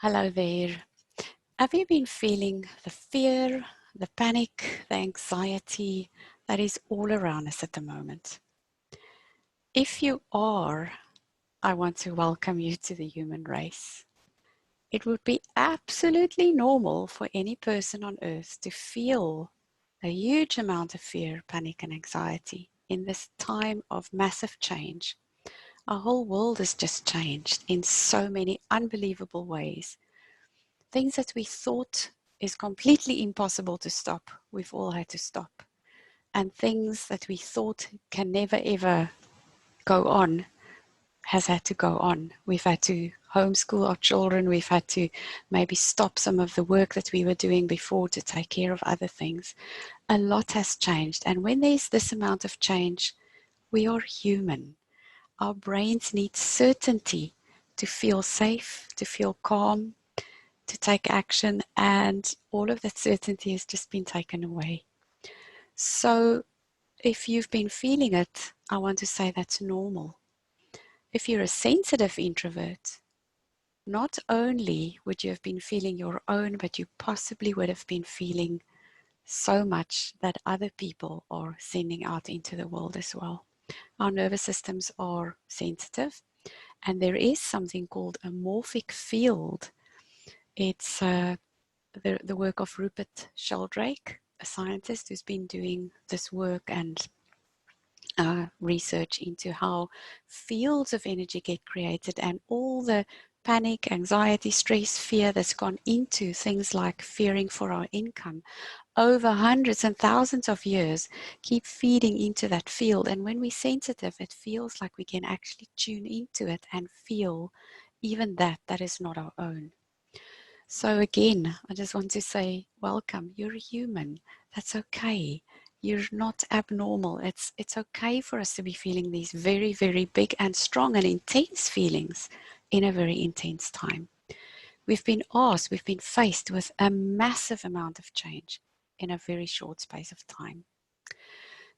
Hello there. Have you been feeling the fear, the panic, the anxiety that is all around us at the moment? If you are, I want to welcome you to the human race. It would be absolutely normal for any person on earth to feel a huge amount of fear, panic, and anxiety in this time of massive change. Our whole world has just changed in so many unbelievable ways. Things that we thought is completely impossible to stop, we've all had to stop. And things that we thought can never ever go on has had to go on. We've had to homeschool our children. We've had to maybe stop some of the work that we were doing before to take care of other things. A lot has changed. And when there's this amount of change, we are human. Our brains need certainty to feel safe, to feel calm, to take action, and all of that certainty has just been taken away. So if you've been feeling it, I want to say that's normal. If you're a sensitive introvert, not only would you have been feeling your own, but you possibly would have been feeling so much that other people are sending out into the world as well. Our nervous systems are sensitive, and there is something called a morphic field. It's the work of Rupert Sheldrake, a scientist who's been doing this work and research into how fields of energy get created, and all the panic, anxiety, stress, fear that's gone into things like fearing for our income over hundreds and thousands of years keep feeding into that field. And when we're sensitive, it feels like we can actually tune into it and feel even that is not our own. So again, I just want to say, welcome. You're a human. That's okay. You're not abnormal. It's okay for us to be feeling these very, very big and strong and intense feelings in a very intense time. We've been faced with a massive amount of change in a very short space of time.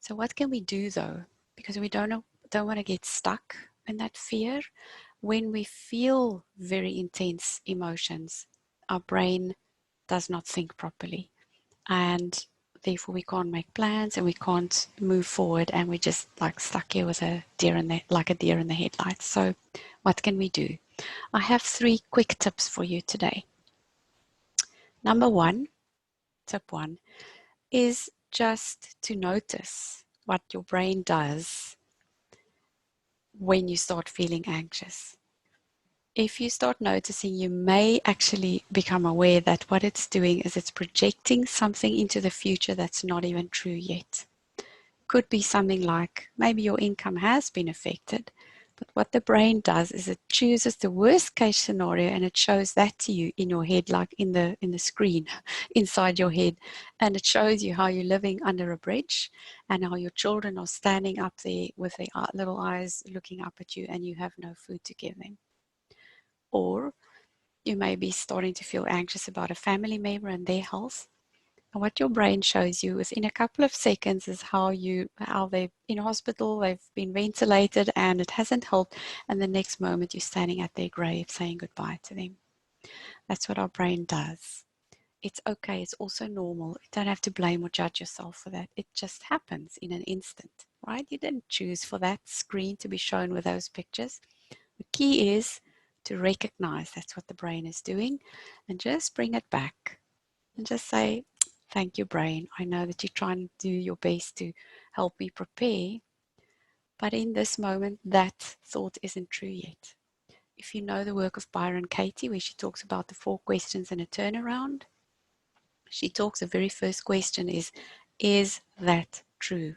So what can we do though? Because we don't want to get stuck in that fear. When we feel very intense emotions, our brain does not think properly, and therefore we can't make plans and we can't move forward, and we're just like stuck here with a deer in the headlights. So what can we do? I have 3 quick tips for you today. Tip one is just to notice what your brain does when you start feeling anxious. If you start noticing, you may actually become aware that what it's doing is it's projecting something into the future that's not even true yet. Could be something like maybe your income has been affected, but what the brain does is it chooses the worst case scenario and it shows that to you in your head, like in the screen inside your head, and it shows you how you're living under a bridge and how your children are standing up there with their little eyes looking up at you and you have no food to give them. Or you may be starting to feel anxious about a family member and their health. And what your brain shows you within a couple of seconds is how they're in hospital, they've been ventilated and it hasn't helped. And the next moment you're standing at their grave saying goodbye to them. That's what our brain does. It's okay. It's also normal. You don't have to blame or judge yourself for that. It just happens in an instant, right? You didn't choose for that screen to be shown with those pictures. The key is to recognize that's what the brain is doing and just bring it back and just say, thank you, brain. I know that you're trying to do your best to help me prepare, but in this moment, that thought isn't true yet. If you know the work of Byron Katie, where she talks about the 4 questions and a turnaround, she talks, the very first question is that true?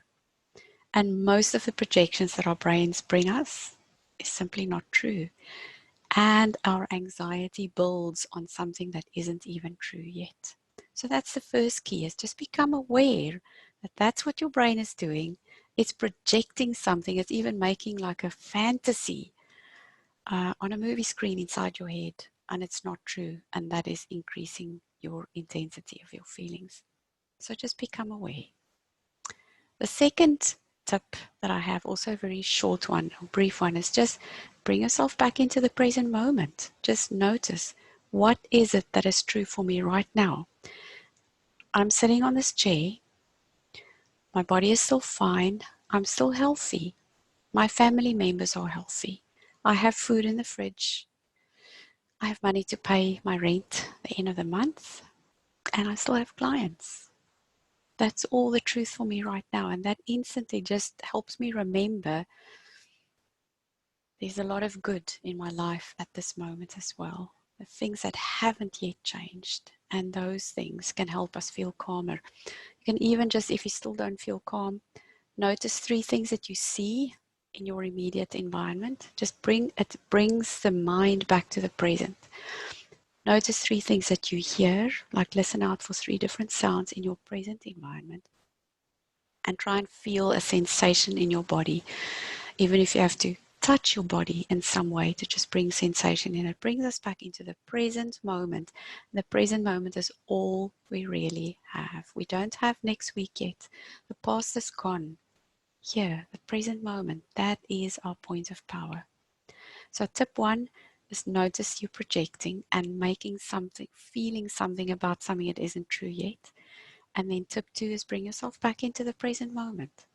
And most of the projections that our brains bring us is simply not true. And our anxiety builds on something that isn't even true yet. So that's the first key, is just become aware that that's what your brain is doing. It's projecting something. It's even making like a fantasy on a movie screen inside your head, and it's not true. And that is increasing your intensity of your feelings. So just become aware. The second tip that I have, also a very short one, a brief one, is just bring yourself back into the present moment. Just notice What is it that is true for me right now? I'm sitting on this chair. My body is still fine. I'm still healthy. My family members are healthy. I have food in the fridge. I have money to pay my rent at the end of the month. And I still have clients. That's all the truth for me right now. And that instantly just helps me remember there's a lot of good in my life at this moment as well. The things that haven't yet changed. And those things can help us feel calmer. You can even just, if you still don't feel calm, notice 3 things that you see in your immediate environment. It brings the mind back to the present. Notice 3 things that you hear, like listen out for 3 different sounds in your present environment. And try and feel a sensation in your body, even if you have to touch your body in some way to just bring sensation in. It brings us back into the present moment. The present moment is all we really have. We don't have next week yet. The past is gone. Here, the present moment, that is our point of power. So tip 1 is notice you projecting and making something, feeling something about something that isn't true yet. And then tip 2 is bring yourself back into the present moment.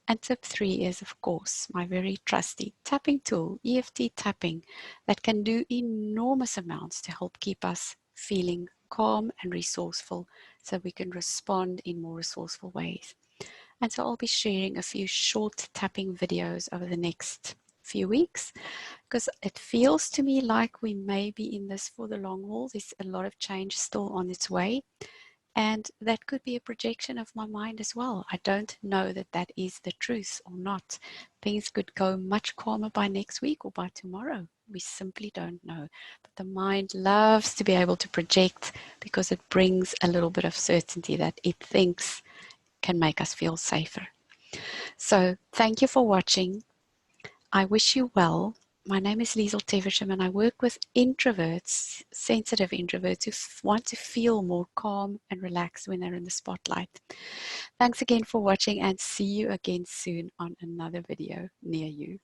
And tip 3 is, of course, my very trusty tapping tool, EFT tapping, that can do enormous amounts to help keep us feeling calm and resourceful so we can respond in more resourceful ways. And so I'll be sharing a few short tapping videos over the next few weeks because it feels to me like we may be in this for the long haul. There's a lot of change still on its way. And that could be a projection of my mind as well. I don't know that that is the truth or not. Things could go much calmer by next week or by tomorrow. We simply don't know. But the mind loves to be able to project because it brings a little bit of certainty that it thinks can make us feel safer. So thank you for watching. I wish you well. My name is Liesel Teversham and I work with introverts, sensitive introverts who want to feel more calm and relaxed when they're in the spotlight. Thanks again for watching and see you again soon on another video near you.